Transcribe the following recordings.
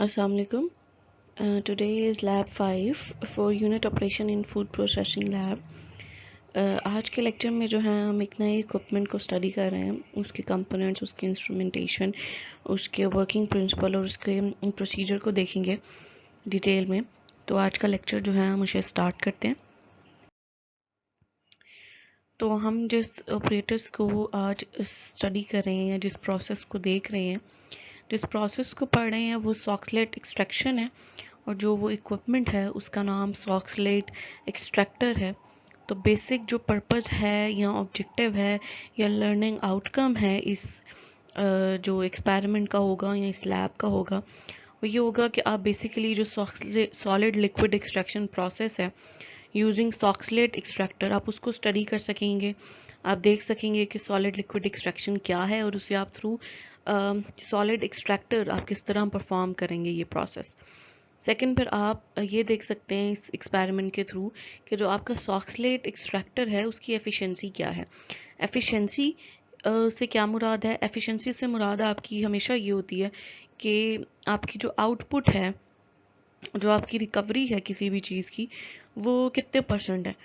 Assalamu alaikum. Today is lab 5 for unit operation in food processing lab. आज के lecture में जो है हम एक नए इक्विपमेंट को स्टडी कर रहे हैं, उसके कंपोनेंट्स, उसके इंस्ट्रूमेंटेशन, उसके वर्किंग प्रिंसिपल और उसके प्रोसीजर को देखेंगे डिटेल में। तो आज का लेक्चर जो है हम उसे स्टार्ट करते हैं। तो हम जिस ऑपरेटर्स को आज स्टडी कर रहे हैं, जिस प्रोसेस को देख रहे हैं, जिस प्रोसेस को पढ़ रहे हैं, वो सॉक्सलेट एक्सट्रैक्शन है और जो वो इक्विपमेंट है उसका नाम सॉक्सलेट एक्सट्रैक्टर है। तो बेसिक जो पर्पस है या ऑब्जेक्टिव है या लर्निंग आउटकम है इस जो एक्सपेरिमेंट का होगा या इस लैब का होगा, वो ये होगा कि आप बेसिकली जो सॉलिड लिक्विड एक्सट्रैक्शन प्रोसेस है यूजिंग सॉक्सलेट एक्सट्रैक्टर, आप उसको स्टडी कर सकेंगे। आप देख सकेंगे कि सॉलिड लिक्विड एक्सट्रैक्शन क्या है और उसे आप थ्रू सॉलिड एक्सट्रैक्टर आप किस तरह परफॉर्म करेंगे ये प्रोसेस। सेकंड, फिर आप ये देख सकते हैं इस एक्सपेरिमेंट के थ्रू कि जो आपका सॉक्सलेट एक्सट्रैक्टर है उसकी एफिशिएंसी क्या है। एफिशिएंसी से क्या मुराद है? एफिशिएंसी से मुराद आपकी हमेशा ये होती है कि आपकी जो आउटपुट है, जो आपकी रिकवरी है किसी भी चीज़ की, वो कितने परसेंट है।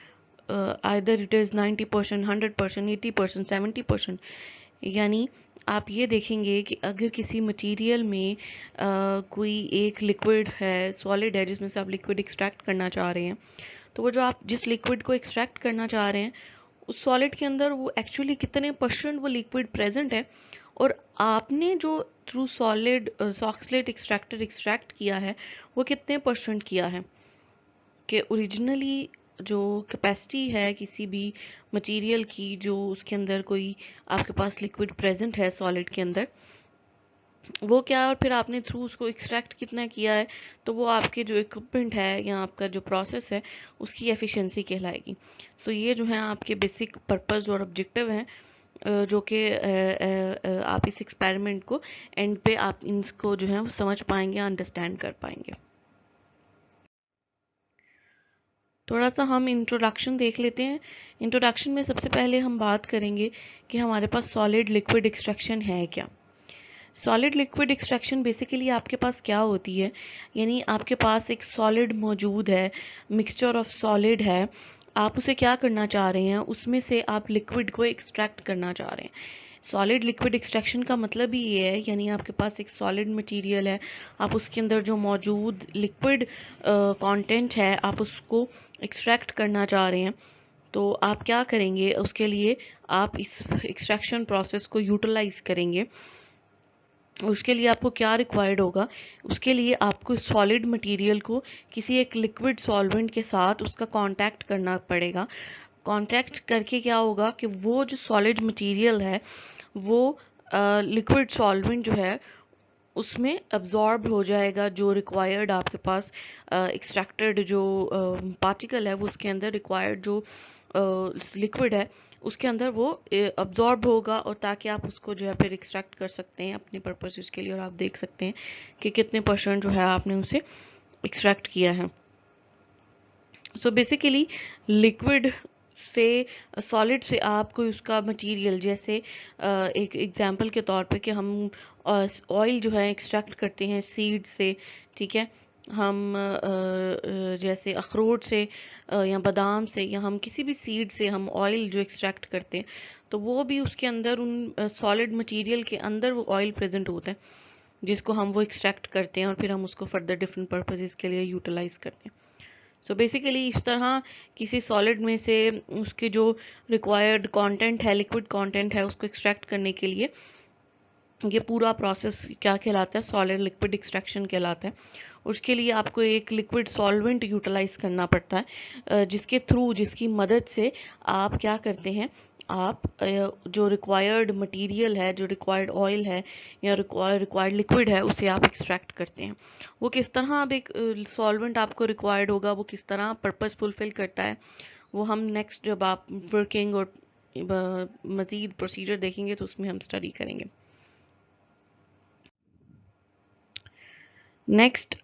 Either it is 90%, 100%, 80%, 70%। यानी आप ये देखेंगे कि अगर किसी मटेरियल में कोई एक लिक्विड है, सॉलिड है, जिसमें से आप लिक्विड एक्सट्रैक्ट करना चाह रहे हैं, तो वो जो आप जिस लिक्विड को एक्सट्रैक्ट करना चाह रहे हैं उस सॉलिड के अंदर वो एक्चुअली कितने परसेंट वो लिक्विड प्रेजेंट है, और आपने जो through solid Soxhlet extractor extract किया है वो कितने परसेंट किया है। कि ओरिजिनली जो कैपेसिटी है किसी भी मटेरियल की, जो उसके अंदर कोई आपके पास लिक्विड प्रेजेंट है सॉलिड के अंदर, वो क्या है, और फिर आपने थ्रू उसको एक्सट्रैक्ट कितना किया है, तो वो आपके जो इक्विपमेंट है या आपका जो प्रोसेस है उसकी एफिशिएंसी कहलाएगी। तो ये जो है आपके बेसिक पर्पस और ऑब्जेक्टिव हैं, जो कि आप इस एक्सपेरिमेंट को एंड पे आप इनको जो है वो समझ पाएंगे, अंडरस्टैंड कर पाएंगे। थोड़ा सा हम इंट्रोडक्शन देख लेते हैं। इंट्रोडक्शन में सबसे पहले हम बात करेंगे कि हमारे पास सॉलिड लिक्विड एक्सट्रैक्शन है क्या। सॉलिड लिक्विड एक्सट्रैक्शन बेसिकली आपके पास क्या होती है, यानी आपके पास एक सॉलिड मौजूद है, मिक्सचर ऑफ सॉलिड है, आप उसे क्या करना चाह रहे हैं, उसमें से आप लिक्विड को एक्सट्रैक्ट करना चाह रहे हैं। सॉलिड लिक्विड एक्सट्रैक्शन का मतलब ही ये है, यानी आपके पास एक सॉलिड मटेरियल है, आप उसके अंदर जो मौजूद लिक्विड कंटेंट है आप उसको एक्सट्रैक्ट करना चाह रहे हैं। तो आप क्या करेंगे, उसके लिए आप इस एक्सट्रैक्शन प्रोसेस को यूटिलाइज करेंगे। उसके लिए आपको क्या रिक्वायर्ड होगा, उसके लिए आपको सॉलिड मटेरियल को किसी एक लिक्विड सॉल्वेंट के साथ उसका कांटेक्ट करना पड़ेगा। कांटेक्ट करके क्या होगा कि वो जो सॉलिड मटेरियल है वो लिक्विड सॉल्वेंट जो है उसमें अब्जॉर्ब हो जाएगा। जो रिक्वायर्ड आपके पास एक्सट्रैक्टेड जो पार्टिकल है वो उसके अंदर रिक्वायर्ड जो लिक्विड है उसके अंदर वो अब्जॉर्ब होगा, और ताकि आप उसको जो है फिर एक्सट्रैक्ट कर सकते हैं अपने पर्पसेस के लिए, और आप देख सकते हैं कि कितने परसेंट जो है आपने उसे एक्सट्रैक्ट किया है। सो बेसिकली लिक्विड से, सॉलिड से आप कोई उसका मटेरियल, जैसे एक एग्जांपल के तौर पे कि हम ऑयल जो है एक्सट्रैक्ट करते हैं सीड से, ठीक है, हम जैसे अखरोट से या बादाम से या हम किसी भी सीड से हम ऑयल जो एक्सट्रैक्ट करते हैं, तो वो भी उसके अंदर उन सॉलिड मटेरियल के अंदर वो ऑयल प्रेजेंट होता है जिसको हम वो एक्सट्रैक्ट करते हैं और फिर हम उसको फर्दर डिफरेंट पर्पसेस के लिए यूटिलाइज करते हैं। सो बेसिकली इस तरह किसी सॉलिड में से उसके जो रिक्वायर्ड कंटेंट है, लिक्विड कंटेंट है, उसको एक्सट्रैक्ट करने के लिए ये पूरा प्रोसेस क्या कहलाता है, सॉलिड लिक्विड एक्सट्रैक्शन कहलाता है। उसके लिए आपको एक लिक्विड सॉल्वेंट यूटिलाइज करना पड़ता है, जिसके थ्रू, जिसकी मदद से आप क्या करते हैं, आप जो रिक्वायर्ड मटेरियल है, जो रिक्वायर्ड ऑयल है या रिक्वायर्ड लिक्विड है, उसे आप एक्सट्रैक्ट करते हैं। वो किस तरह, अब एक सॉल्वेंट आपको रिक्वायर्ड होगा, वो किस तरह पर्पस फुलफिल करता है, वो हम नेक्स्ट जब आप वर्किंग और मज़ीद प्रोसीजर देखेंगे तो उसमें हम स्टडी करेंगे। नेक्स्ट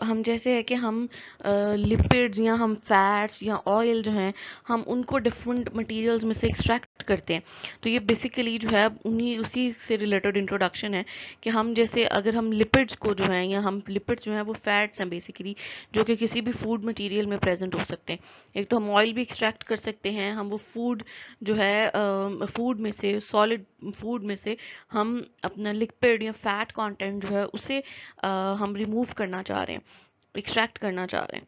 हम जैसे है कि हम लिपिड्स या हम फैट्स या ऑयल जो हैं हम उनको डिफरेंट मटेरियल्स में से एक्सट्रैक्ट करते हैं। तो ये बेसिकली जो है उन्हीं उसी से रिलेटेड इंट्रोडक्शन है कि हम जैसे अगर हम लिपिड्स को जो है, या हम लिपिड्स जो है वो फैट्स हैं बेसिकली, जो कि किसी भी फूड मटेरियल में प्रेजेंट हो सकते हैं। एक तो हम ऑयल भी एक्सट्रैक्ट कर सकते हैं, हम वो फूड जो है फूड में से, सॉलिड फूड में से हम अपना लिक्विड या फैट कंटेंट जो है उसे हम रिमूव करना चाह रहे हैं, एक्सट्रैक्ट करना चाह रहे हैं।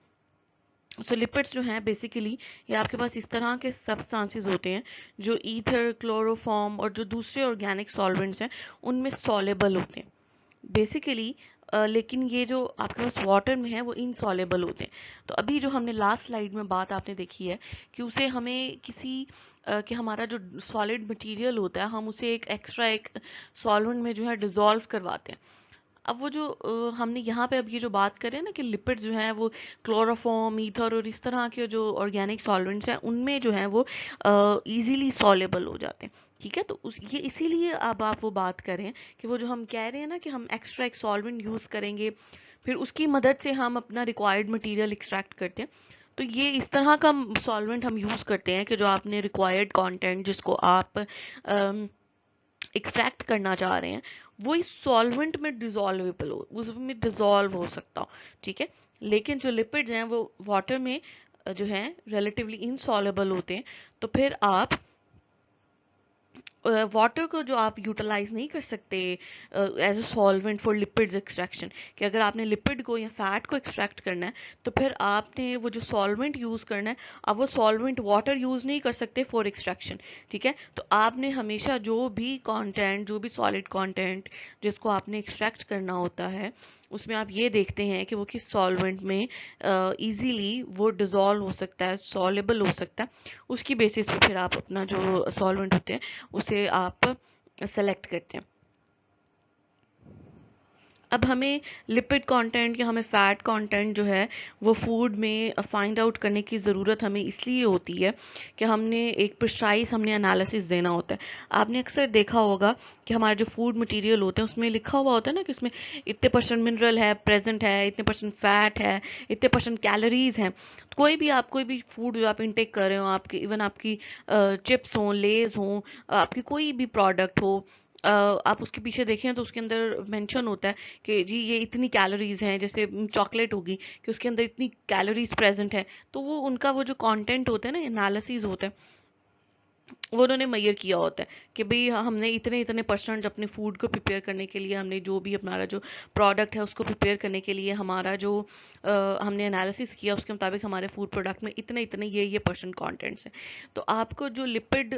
सो लिपिड्स जो हैं बेसिकली ये आपके पास इस तरह के सब्सटेंसेस होते हैं जो ईथर, क्लोरोफॉर्म और जो दूसरे ऑर्गेनिक सॉल्वेंट्स हैं उनमें सॉलेबल होते हैं बेसिकली। लेकिन ये जो आपके पास वाटर में है वो इनसॉलेबल होते हैं। तो अभी जो हमने लास्ट स्लाइड में बात आपने देखी है कि उसे हमें किसी कि हमारा जो सॉलिड मटेरियल होता है हम उसे एक एक्स्ट्रा एक सॉल्वेंट में जो है डिसॉल्व करवाते हैं। अब वो जो हमने यहाँ पे अब ये जो बात करें ना कि लिपिड जो है वो क्लोरोफॉर्म, ईथर और इस तरह के जो ऑर्गेनिक सॉल्वेंट्स हैं उनमें जो है वो इजीली सॉलेबल हो जाते हैं। ठीक है, तो ये इसीलिए अब आप वो बात करें कि वो जो हम कह रहे हैं ना कि हम एक्स्ट्रा एक सॉल्वेंट यूज करेंगे, फिर उसकी मदद से हम अपना रिक्वायर्ड मटेरियल एक्सट्रैक्ट करते हैं। तो ये इस तरह का सॉल्वेंट हम यूज करते हैं कि जो आपने रिक्वायर्ड कंटेंट जिसको आप एक्सट्रैक्ट करना चाह रहे हैं वो इस सॉल्वेंट में डिजॉल्वेबल हो, उसमें डिजॉल्व हो सकता हो। ठीक है, लेकिन जो लिपिड्स हैं वो वाटर में जो है रिलेटिवली इनसॉल्युबल होते हैं। तो फिर आप वाटर को जो आप यूटिलाइज नहीं कर सकते as a solvent for lipids extraction, कि अगर आपने लिपिड को या फैट को एक्सट्रैक्ट करना है तो फिर आपने वो जो सॉल्वेंट यूज करना है, अब वो सॉल्वेंट वाटर यूज नहीं कर सकते फॉर एक्सट्रैक्शन। ठीक है, तो आपने हमेशा जो भी कंटेंट, जो भी सॉलिड कंटेंट जिसको आपने एक्सट्रैक्ट करना होता है उसमें आप ये देखते हैं कि वो किस सॉल्वेंट में इजीली वो डिजॉल्व हो सकता है, सॉलेबल हो सकता है। उसकी बेसिस पे फिर आप अपना जो सॉल्वेंट होते हैं उसे आप सेलेक्ट करते हैं। अब हमें लिपिड कंटेंट या हमें फैट कंटेंट जो है वो फूड में फाइंड आउट करने की ज़रूरत हमें इसलिए होती है कि हमने एक प्रिसाइज हमने एनालिसिस देना होता है। आपने अक्सर देखा होगा कि हमारे जो फूड मटेरियल होते हैं उसमें लिखा हुआ होता है ना कि उसमें इतने परसेंट मिनरल है प्रेजेंट है, इतने परसेंट फैट है, इतने परसेंट कैलोरीज हैं। कोई भी फूड जो आप इंटेक कर रहे हो, आपकी इवन आपकी चिप्स हों, लेज हों, आपकी कोई भी प्रोडक्ट हो, आप उसके पीछे देखें तो उसके अंदर मेंशन होता है कि जी ये इतनी कैलोरीज हैं। जैसे चॉकलेट होगी कि उसके अंदर इतनी कैलोरीज प्रेजेंट है, तो वो उनका वो जो कंटेंट होता है ना, एनालिसिस होता है, वो उन्होंने मेजर किया होता है कि भाई हमने इतने इतने परसेंट अपने फूड को प्रिपेयर करने के लिए, हमने जो भी हमारा जो प्रोडक्ट है उसको प्रिपेयर करने के लिए हमारा जो हमने एनालिसिस किया उसके मुताबिक हमारे फूड प्रोडक्ट में इतने इतने ये परसेंट कंटेंट्स हैं। तो आपको जो लिपिड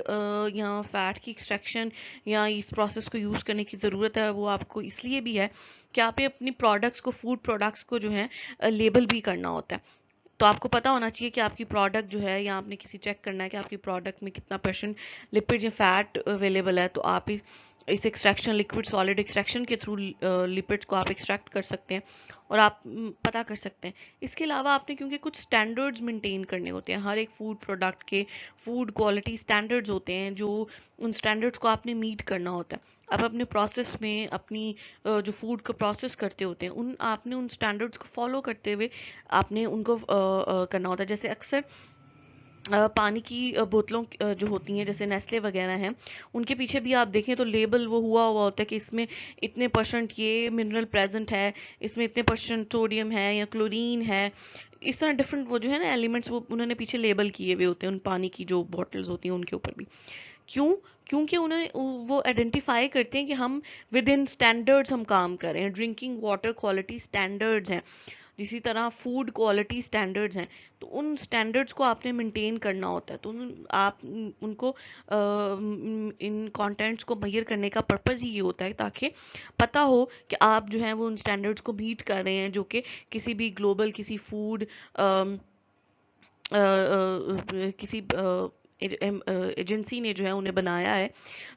या फैट की एक्सट्रैक्शन या इस प्रोसेस को यूज़ करने की ज़रूरत है वो आपको इसलिए भी है कि आप अपनी प्रोडक्ट्स को, फूड प्रोडक्ट्स को जो है लेबल भी करना होता है। तो आपको पता होना चाहिए कि आपकी प्रोडक्ट जो है, या आपने किसी चेक करना है कि आपकी प्रोडक्ट में कितना परसेंट लिपिड या फैट अवेलेबल है, तो आप इस एक्सट्रैक्शन, लिक्विड सॉलिड एक्सट्रैक्शन के थ्रू लिपिड्स को आप एक्सट्रैक्ट कर सकते हैं और आप पता कर सकते हैं। इसके अलावा आपने क्योंकि कुछ स्टैंडर्ड्स मेंटेन करने होते हैं, हर एक फूड प्रोडक्ट के फूड क्वालिटी स्टैंडर्ड्स होते हैं, जो उन स्टैंडर्ड्स को आपने मीट करना होता है। आप अपने प्रोसेस में अपनी जो फूड को प्रोसेस करते होते हैं आपने उन स्टैंडर्ड्स को फॉलो करते हुए आपने उनको करना होता है। जैसे अक्सर पानी की बोतलों जो होती हैं जैसे नेस्ले वगैरह हैं, उनके पीछे भी आप देखें तो लेबल वो हुआ हुआ होता है कि इसमें इतने परसेंट ये मिनरल प्रेजेंट है, इसमें इतने परसेंट सोडियम है या क्लोरीन है। इस तरह डिफरेंट वो जो है ना एलिमेंट्स वो उन्होंने पीछे लेबल किए हुए होते हैं उन पानी की जो बॉटल्स होती हैं उनके ऊपर भी। क्यों? क्योंकि उन्हें वो आइडेंटिफाई करते हैं कि हम विद इन स्टैंडर्ड्स हम काम कर रहे हैं। ड्रिंकिंग वाटर क्वालिटी स्टैंडर्ड्स हैं, इसी तरह फूड क्वालिटी स्टैंडर्ड्स हैं। तो उन स्टैंडर्ड्स को आपने मेंटेन करना होता है। तो आप उनको इन कंटेंट्स को मेजर करने का पर्पस ही ये होता है ताकि पता हो कि आप जो है वो उन स्टैंडर्ड्स को मीट कर रहे हैं, जो कि किसी भी ग्लोबल किसी फूड किसी एजेंसी ने जो है उन्हें बनाया है,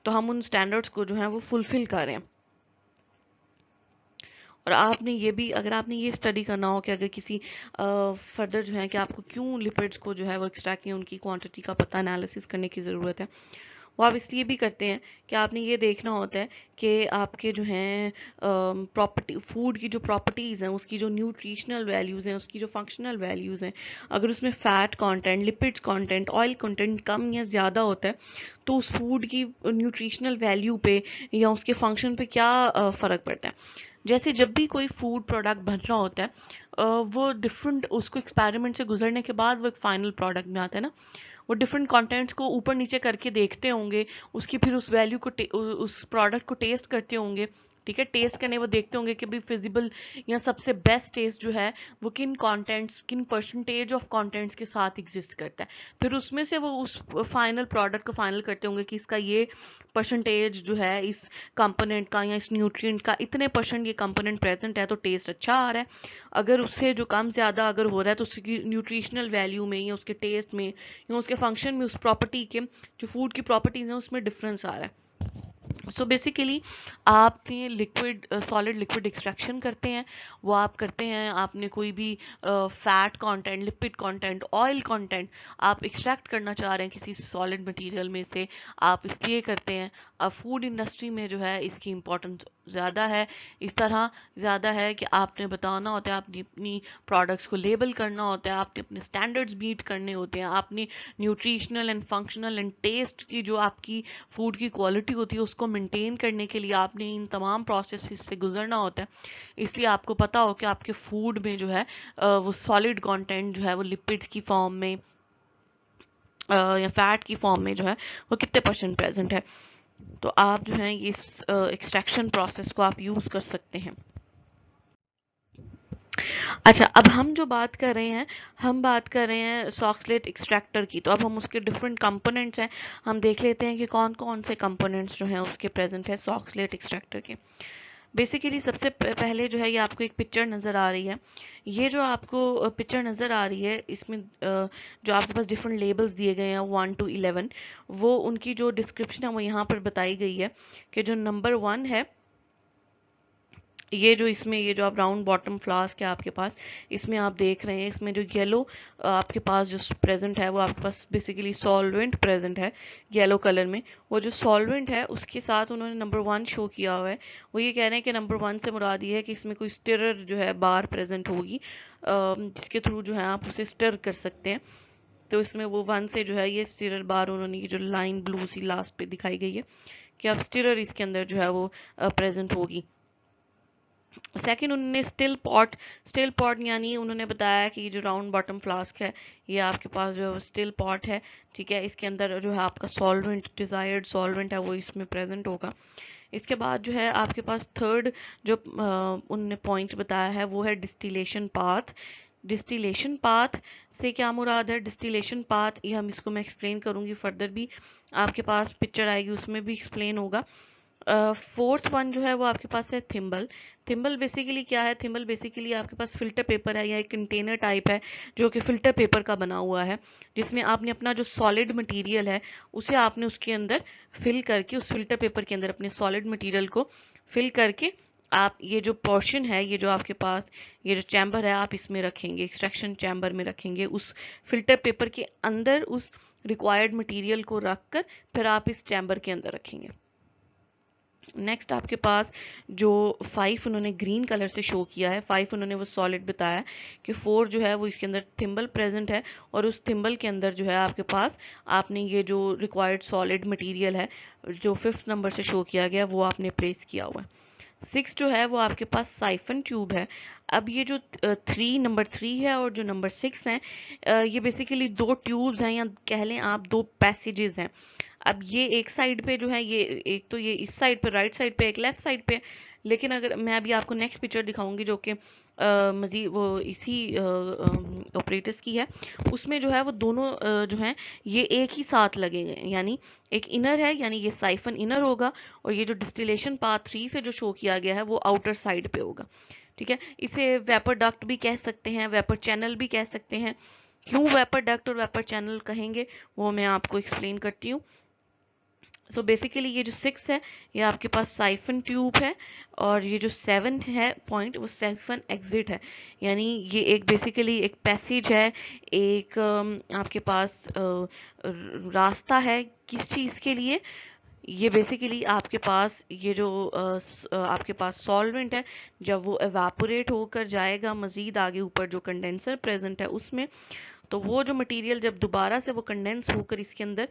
तो हम उन स्टैंडर्ड्स को जो है वो फुलफिल कर रहे हैं। और आपने ये भी, अगर आपने ये स्टडी करना हो कि अगर किसी फर्दर जो है कि आपको क्यों लिपिड्स को जो है वो एक्सट्रैक्ट किए, उनकी क्वांटिटी का पता एनालिसिस करने की ज़रूरत है, वो आप इसलिए भी करते हैं कि आपने ये देखना होता है कि आपके जो हैं प्रॉपर्टी, फूड की जो प्रॉपर्टीज़ हैं, उसकी जो न्यूट्रिशनल वैल्यूज़ हैं, उसकी जो फंक्शनल वैल्यूज़ हैं, अगर उसमें fat content, lipids content, oil content कम या ज़्यादा होता है तो उस फूड की न्यूट्रिशनल वैल्यू पे या उसके फंक्शन पे क्या फ़र्क पड़ता है। जैसे जब भी कोई फूड प्रोडक्ट बन रहा होता है वो डिफरेंट, उसको एक्सपेरिमेंट से गुजरने के बाद वो एक फाइनल प्रोडक्ट में आता है ना, वो डिफरेंट कंटेंट्स को ऊपर नीचे करके देखते होंगे, उसकी फिर उस वैल्यू को उस प्रोडक्ट को टेस्ट करते होंगे। ठीक है, टेस्ट करने वो देखते होंगे कि भी फिजिबल या सबसे बेस्ट टेस्ट जो है वो किन कंटेंट्स, किन परसेंटेज ऑफ कंटेंट्स के साथ एग्जिस्ट करता है। फिर उसमें से वो उस फाइनल प्रोडक्ट को फाइनल करते होंगे कि इसका ये परसेंटेज जो है इस कंपोनेंट का या इस न्यूट्रिएंट का इतने परसेंट ये कंपोनेंट प्रेजेंट है तो टेस्ट अच्छा आ रहा है। अगर उससे जो कम ज़्यादा अगर हो रहा है तो उसकी न्यूट्रिशनल वैल्यू में या उसके टेस्ट में या उसके फंक्शन में, उस प्रॉपर्टी के जो फूड की प्रॉपर्टीज हैं उसमें डिफरेंस आ रहा है। सो बेसिकली आपने लिक्विड सॉलिड लिक्विड एक्सट्रैक्शन करते हैं, वो आप करते हैं, आपने कोई भी fat content, lipid content, oil content आप एक्सट्रैक्ट करना चाह रहे हैं किसी सॉलिड मटेरियल में से, आप इसलिए करते हैं। अब फूड इंडस्ट्री में जो है इसकी इम्पोर्टेंस ज़्यादा है, इस तरह ज़्यादा है कि आपने बताना होता है, आपने अपनी प्रोडक्ट्स को लेबल करना होता है, आपने अपने स्टैंडर्ड्स मीट करने होते हैं, आपने nutritional and functional and taste की जो आपकी फूड की क्वालिटी होती है उसको मेंटेन करने के लिए आपने इन तमाम प्रोसेसेस से गुजरना होता है। इसलिए आपको पता हो कि आपके फूड में जो है वो सॉलिड कंटेंट जो है वो लिपिड्स की फॉर्म में या फैट की फॉर्म में जो है वो कितने परसेंट प्रेजेंट है। तो आप जो है इस एक्सट्रैक्शन प्रोसेस को आप यूज कर सकते हैं। अच्छा, अब हम जो बात कर रहे हैं, हम बात कर रहे हैं सॉक्सलेट एक्सट्रैक्टर की। तो अब हम उसके डिफरेंट कंपोनेंट्स हैं, हम देख लेते हैं कि कौन कौन से कंपोनेंट्स जो हैं उसके प्रेजेंट है सॉक्सलेट एक्सट्रैक्टर के। बेसिकली सबसे पहले जो है ये आपको एक पिक्चर नज़र आ रही है। ये जो आपको पिक्चर नज़र आ रही है इसमें जो आपके पास डिफरेंट लेबल्स दिए गए हैं 1 to 11, वो उनकी जो डिस्क्रिप्शन है वो यहाँ पर बताई गई है कि जो नंबर 1 है, ये जो इसमें ये जो आप राउंड बॉटम फ्लास्क है आपके पास, इसमें आप देख रहे हैं इसमें जो येलो आपके पास जो प्रेजेंट है वो आपके पास बेसिकली सॉल्वेंट प्रेजेंट है येलो कलर में। वो जो सॉल्वेंट है उसके साथ उन्होंने नंबर 1 शो किया हुआ है। वो ये कह रहे हैं कि नंबर 1 से मुराद ये है कि इसमें कोई स्टिरर जो है बार प्रेजेंट होगी जिसके थ्रू जो है आप उसे स्टर कर सकते हैं। तो इसमें वो 1 से जो है ये स्टिरर बार, उन्होंने ये जो लाइन ब्लू सी लास्ट पे दिखाई गई है कि आप स्टिरर इसके अंदर जो है वो प्रेजेंट होगी। सेकंड उन्होंने स्टिल पॉट यानी उन्होंने बताया कि जो राउंड बॉटम फ्लास्क है ये आपके पास जो स्टिल पॉट है, ठीक है, इसके अंदर जो है आपका सॉल्वेंट, डिजायर्ड सॉल्वेंट है वो इसमें प्रेजेंट होगा। इसके बाद जो है आपके पास थर्ड जो उन्होंने पॉइंट बताया है वो है डिस्टिलेशन पाथ। डिस्टिलेशन पाथ से क्या मुराद है? डिस्टिलेशन पाथ ये हम इसको मैं एक्सप्लेन करूंगी फर्दर भी, आपके पास पिक्चर आएगी उसमें भी एक्सप्लेन होगा। फोर्थ वन जो है वो आपके पास है थिम्बल। थिम्बल बेसिकली क्या है? थिम्बल बेसिकली आपके पास फिल्टर पेपर है या एक कंटेनर टाइप है जो कि फिल्टर पेपर का बना हुआ है, जिसमें आपने अपना जो सॉलिड मटेरियल है उसे आपने उसके अंदर फिल करके, उस फिल्टर पेपर के अंदर अपने सॉलिड मटेरियल को फिल करके आप ये जो पोर्शन है, ये जो आपके पास ये जो चैम्बर है आप इसमें रखेंगे, एक्सट्रैक्शन चैम्बर में रखेंगे, उस फिल्टर पेपर के अंदर उस रिक्वायर्ड मटेरियल को रख कर फिर आप इस चैम्बर के अंदर रखेंगे। नेक्स्ट आपके पास जो 5 उन्होंने ग्रीन कलर से शो किया है, 5 उन्होंने वो सॉलिड बताया कि 4 जो है वो इसके अंदर थिम्बल प्रेजेंट है और उस थिम्बल के अंदर जो है आपके पास आपने ये जो रिक्वायर्ड सॉलिड मटेरियल है जो 5th नंबर से शो किया गया वो आपने प्लेस किया हुआ है। 6 जो है वो आपके पास साइफन ट्यूब है। अब ये जो नंबर 3 है और जो नंबर 6 है, ये बेसिकली दो ट्यूब्स हैं या कह लें आप दो पैसेजेस हैं। अब ये एक साइड पे जो है ये एक तो ये इस साइड पे राइट साइड पे, एक लेफ्ट साइड पे, लेकिन अगर मैं अभी आपको नेक्स्ट पिक्चर दिखाऊंगी जो कि मजीद वो इसी ऑपरेटर्स की है, उसमें जो है वो दोनों जो है ये एक ही साथ लगेंगे, यानी एक इनर है यानी ये साइफन इनर होगा और ये जो डिस्टिलेशन पाथ 3 से जो शो किया गया है वो आउटर साइड पे होगा। ठीक है, इसे वेपर डक्ट भी कह सकते हैं, वेपर चैनल भी कह सकते हैं। क्यों वेपर डक्ट और वेपर चैनल कहेंगे वो मैं आपको एक्सप्लेन करती हूँ। सो बेसिकली ये जो 6 है ये आपके पास साइफन ट्यूब है, और ये जो 7 है पॉइंट वो साइफन एग्जिट है। यानी ये एक बेसिकली एक पैसेज है, एक आपके पास रास्ता है किस चीज़ के लिए। ये बेसिकली आपके पास ये जो आपके पास सॉल्वेंट है, जब वो एवापोरेट होकर जाएगा मज़ीद आगे ऊपर जो कंडेंसर प्रेजेंट है उसमें, तो वो जो मटेरियल जब दोबारा से वो कंडेंस होकर इसके अंदर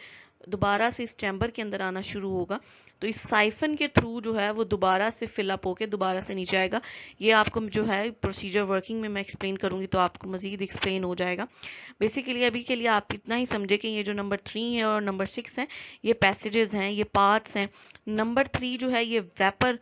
दोबारा से इस चैम्बर के अंदर आना शुरू होगा, तो इस साइफन के थ्रू जो है वो दोबारा से फिलअप होकर दोबारा से नीचे आएगा। ये आपको जो है प्रोसीजर वर्किंग में मैं एक्सप्लेन करूंगी तो आपको मजीद एक्सप्लेन हो जाएगा। बेसिकली अभी के लिए आप इतना ही समझे कि ये जो नंबर 3 है और नंबर 6 है ये पैसेजेस हैं, ये पाथ्स हैं। नंबर 3 जो है ये वेपर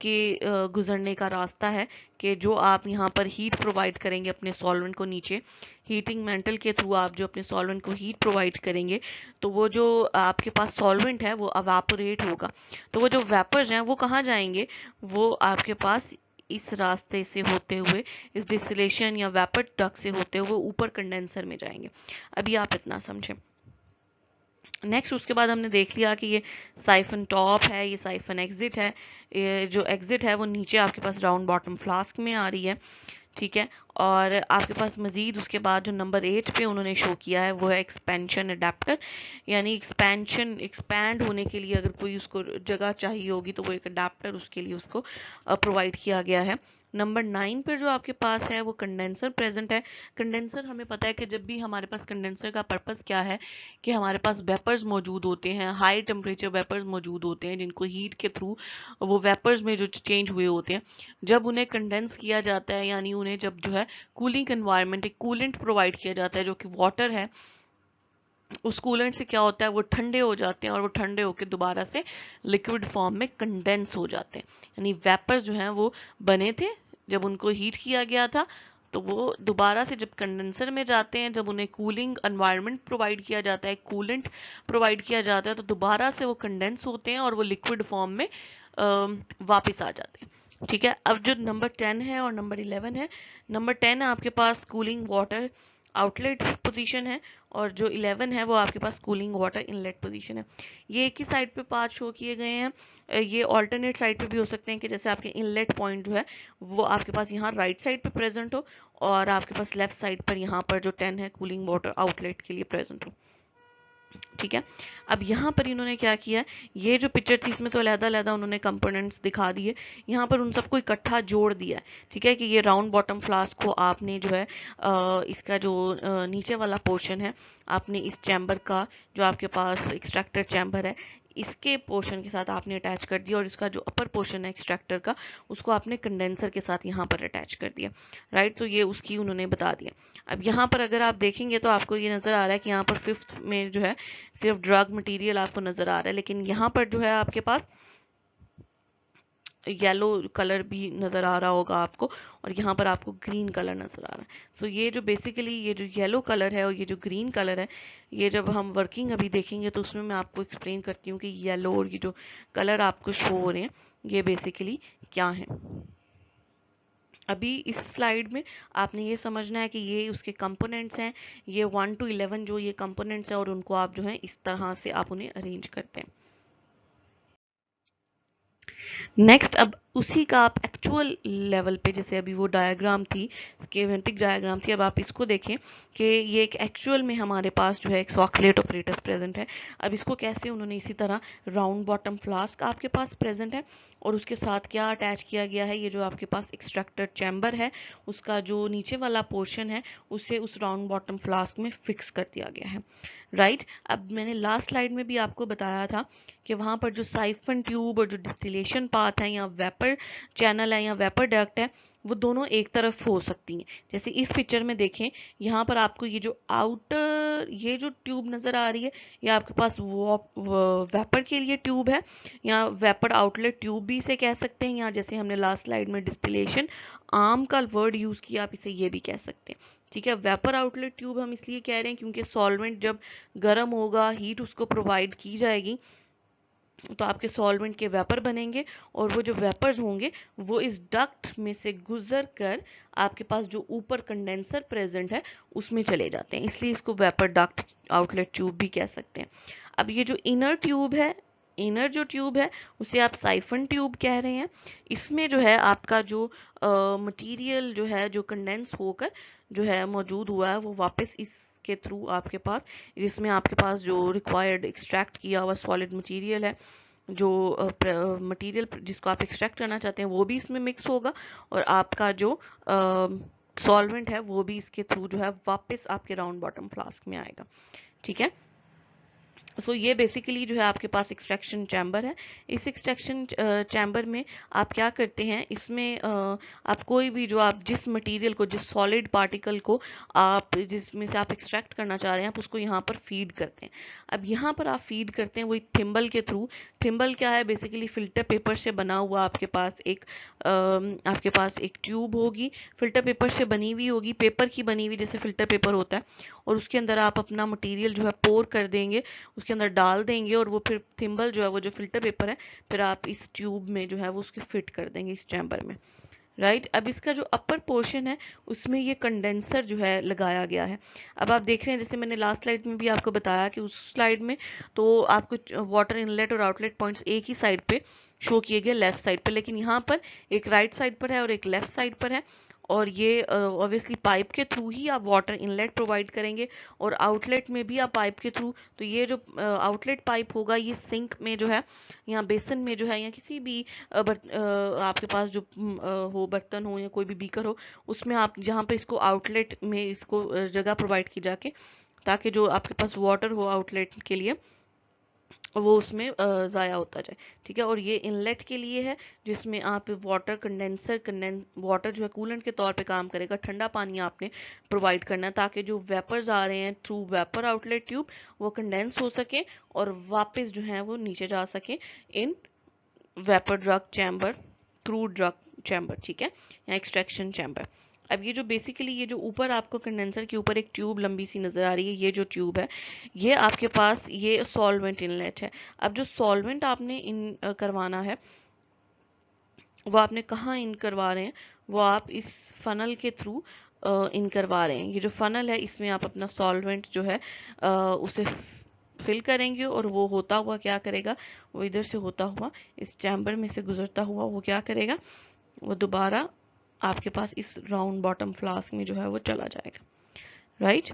के गुजरने का रास्ता है, कि जो आप यहाँ पर हीट प्रोवाइड करेंगे अपने सॉल्वेंट को नीचे, हीटिंग मेंटल के थ्रू आप जो अपने सॉल्वेंट को हीट प्रोवाइड करेंगे, तो वो जो आपके पास सॉल्वेंट है वो अवापोरेट होगा। तो वो जो वेपर्स हैं वो कहाँ जाएंगे, वो आपके पास इस रास्ते से होते हुए, इस डिस्टिलेशन या वेपर डक्ट से होते हुए ऊपर कंडेंसर में जाएंगे। अभी आप इतना समझें। नेक्स्ट उसके बाद हमने देख लिया कि ये साइफन टॉप है, ये साइफन एग्जिट है। ये जो एग्जिट है वो नीचे आपके पास राउंड बॉटम फ्लास्क में आ रही है, ठीक है। और आपके पास मजीद उसके बाद जो नंबर 8 पे उन्होंने शो किया है वो है एक्सपेंशन अडेप्टर। यानी एक्सपैंड होने के लिए अगर कोई उसको जगह चाहिए होगी तो वो एक अडेप्टर उसके लिए उसको प्रोवाइड किया गया है। नंबर 9 पर जो आपके पास है वो कंडेंसर प्रेजेंट है। कंडेंसर हमें पता है कि जब भी हमारे पास कंडेंसर का पर्पस क्या है, कि हमारे पास वेपर्स मौजूद होते हैं, हाई टेम्परेचर वेपर्स मौजूद होते हैं जिनको हीट के थ्रू वो वेपर्स में जो चेंज हुए होते हैं, जब उन्हें कंडेंस किया जाता है, यानी उन्हें जब जो है कूलिंग एनवायरनमेंट, एक कूलेंट प्रोवाइड किया जाता है जो कि वाटर है, उस कूलेंट से क्या होता है वो ठंडे हो जाते हैं और वो ठंडे होकर दोबारा से लिक्विड फॉर्म में कंडेंस हो जाते हैं। यानी वेपर्स जो हैं वो बने थे जब उनको हीट किया गया था, तो वो दोबारा से जब कंडेंसर में जाते हैं, जब उन्हें कूलिंग एनवायरनमेंट प्रोवाइड किया जाता है, कूलेंट प्रोवाइड किया जाता है, तो दोबारा से वो कंडेंस होते हैं और वो लिक्विड फॉर्म में वापस आ जाते हैं। ठीक है। अब जो नंबर 10 है और नंबर 11 है, नंबर 10 आपके पास कूलिंग वाटर आउटलेट पोजीशन है, और जो 11 है वो आपके पास कूलिंग वाटर इनलेट पोजीशन है। ये एक ही साइड पे पांच शो किए गए हैं। ये ऑल्टरनेट साइड पे भी हो सकते हैं, कि जैसे आपके इनलेट पॉइंट जो है वो आपके पास यहाँ राइट साइड पे प्रेजेंट हो, और आपके पास लेफ्ट साइड पर यहाँ पर जो 10 है कूलिंग वाटर आउटलेट के लिए प्रेजेंट हो। ठीक है। अब यहाँ पर इन्होंने क्या किया है, ये जो पिक्चर थी इसमें तो अलग-अलग उन्होंने कंपोनेंट्स दिखा दिए, यहाँ पर उन सबको इकट्ठा जोड़ दिया है। ठीक है, कि ये राउंड बॉटम फ्लास्क को आपने जो है इसका जो नीचे वाला पोर्शन है, आपने इस चैम्बर का जो आपके पास एक्सट्रैक्टर चैम्बर है इसके पोर्शन के साथ आपने अटैच कर दिया, और इसका जो अपर पोर्शन है एक्सट्रैक्टर का उसको आपने कंडेंसर के साथ यहाँ पर अटैच कर दिया। राइट, तो ये उसकी उन्होंने बता दिया। अब यहाँ पर अगर आप देखेंगे तो आपको ये नज़र आ रहा है कि यहाँ पर 5th में जो है सिर्फ ड्रग मटेरियल आपको नज़र आ रहा है, लेकिन यहाँ पर जो है आपके पास येलो कलर भी नज़र आ रहा होगा आपको, और यहाँ पर आपको ग्रीन कलर नज़र आ रहा है। सो ये जो बेसिकली ये जो येलो कलर है और ये जो ग्रीन कलर है, ये जब हम वर्किंग अभी देखेंगे तो उसमें मैं आपको एक्सप्लेन करती हूँ कि येलो और ये जो कलर आपको शो हो रहे हैं ये बेसिकली क्या है। अभी इस स्लाइड में आपने ये समझना है कि ये उसके कंपोनेंट्स हैं, ये 1 to 11 जो ये कंपोनेंट्स हैं, और उनको आप जो है इस तरह से आप उन्हें अरेंज करते हैं। नेक्स्ट, अब उसी का आप एक्चुअल लेवल पे, जैसे अभी वो डायग्राम थी स्कीमेटिक डायग्राम थी, अब आप इसको देखें कि ये एक एक्चुअल में हमारे पास जो है एक सॉक्लेट ऑपरेटस प्रेजेंट है। अब इसको कैसे उन्होंने इसी तरह राउंड बॉटम फ्लास्क आपके पास प्रेजेंट है, और उसके साथ क्या अटैच किया गया है, ये जो आपके पास एक्सट्रैक्टर चैम्बर है उसका जो नीचे वाला पोर्शन है उसे उस राउंड बॉटम फ्लास्क में फिक्स कर दिया गया है। राइट, अब मैंने लास्ट स्लाइड में भी आपको बताया था कि वहाँ पर जो साइफन ट्यूब और जो डिस्टिलेशन पाथ है या वेपर चैनल है या वेपर डक्ट है वो दोनों एक तरफ हो सकती हैं। जैसे इस पिक्चर में देखें, यहाँ पर आपको ये जो आउटर ये जो ट्यूब नज़र आ रही है ये आपके पास वेपर के लिए ट्यूब है, या वेपर आउटलेट ट्यूब भी इसे कह सकते हैं, या जैसे हमने लास्ट स्लाइड में डिस्टिलेशन आम का वर्ड यूज़ किया आप इसे ये भी कह सकते हैं। ठीक है, वेपर आउटलेट ट्यूब हम इसलिए कह रहे हैं क्योंकि सॉल्वेंट जब गर्म होगा, हीट उसको प्रोवाइड की जाएगी, तो आपके सॉल्वेंट के वेपर बनेंगे, और वो जो वेपर्स होंगे वो इस डक्ट में से गुजर कर आपके पास जो ऊपर कंडेंसर प्रेजेंट है उसमें चले जाते हैं, इसलिए इसको वेपर डक्ट आउटलेट ट्यूब भी कह सकते हैं। अब ये जो इनर ट्यूब है इनर जो ट्यूब है उसे आप साइफन ट्यूब कह रहे हैं। इसमें जो है आपका जो मटेरियल जो है जो कंडेंस होकर जो है मौजूद हुआ है वो वापस इसके थ्रू आपके पास, जिसमें आपके पास जो रिक्वायर्ड एक्सट्रैक्ट किया हुआ सॉलिड मटेरियल है, जो मटेरियल जिसको आप एक्सट्रैक्ट करना चाहते हैं वो भी इसमें मिक्स होगा, और आपका जो सॉल्वेंट है वो भी इसके थ्रू जो है वापस आपके राउंड बॉटम फ्लास्क में आएगा। ठीक है, सो ये बेसिकली जो है आपके पास एक्सट्रैक्शन चैम्बर है। इस एक्सट्रैक्शन चैम्बर में आप क्या करते हैं, इसमें आप कोई भी जो आप जिस मटेरियल को, जिस सॉलिड पार्टिकल को आप जिसमें से आप एक्सट्रैक्ट करना चाह रहे हैं, आप उसको यहाँ पर फीड करते हैं। अब यहाँ पर आप फीड करते हैं वही थिम्बल के थ्रू। थिम्बल क्या है, बेसिकली फिल्टर पेपर से बना हुआ आपके पास एक ट्यूब होगी, फिल्टर पेपर से बनी हुई होगी, पेपर की बनी हुई जैसे फिल्टर पेपर होता है, और उसके अंदर आप अपना मटेरियल जो है पोर कर देंगे, उसके अंदर डाल देंगे, और वो फिर थिम्बल जो है वो जो फिल्टर पेपर है फिर आप इस ट्यूब में जो है वो उसके फिट कर देंगे इस चैम्बर में। राइट, अब इसका जो अपर पोर्शन है उसमें ये कंडेंसर जो है लगाया गया है। अब आप देख रहे हैं जैसे मैंने लास्ट स्लाइड में भी आपको बताया कि उस स्लाइड में तो आपको वाटर इनलेट और आउटलेट पॉइंट्स एक ही साइड पे शो किए गए, लेफ्ट साइड पर, लेकिन यहाँ पर एक राइट साइड पर है और एक लेफ्ट साइड पर है, और ये ऑब्वियसली पाइप के थ्रू ही आप वाटर इनलेट प्रोवाइड करेंगे और आउटलेट में भी आप पाइप के थ्रू। तो ये जो आउटलेट पाइप होगा ये सिंक में जो है, यहाँ बेसन में जो है, या किसी भी आपके पास जो हो बर्तन हो या कोई भी बीकर हो, उसमें आप जहाँ पे इसको आउटलेट में इसको जगह प्रोवाइड की जाके, ताकि जो आपके पास वाटर हो आउटलेट के लिए वो उसमें ज़ाया होता जाए। ठीक है, और ये इनलेट के लिए है जिसमें आप वाटर वाटर जो है कूलेंट के तौर पे काम करेगा, ठंडा पानी आपने प्रोवाइड करना है ताकि जो वेपर्स आ रहे हैं थ्रू वेपर आउटलेट ट्यूब वो कंडेंस हो सके और वापस जो है वो नीचे जा सके in vapour drug chamber, crude drug chamber. ठीक है, या एक्सट्रैक्शन चैम्बर। अब ये जो बेसिकली ये जो ऊपर आपको कंडेंसर के ऊपर एक ट्यूब लंबी सी नजर आ रही है, ये जो ट्यूब है ये आपके पास ये सॉल्वेंट इनलेट है। अब जो सॉल्वेंट आपने इन करवाना है वो आपने कहाँ इन करवा रहे हैं, वो आप इस फनल के थ्रू इन करवा रहे हैं। ये जो फनल है इसमें आप अपना सॉल्वेंट जो है उसे फिल करेंगे, और वो होता हुआ क्या करेगा, वो इधर से होता हुआ इस चैम्बर में से गुजरता हुआ वो क्या करेगा, वो दोबारा आपके पास इस राउंड बॉटम फ्लास्क में जो है वो चला जाएगा। राइट,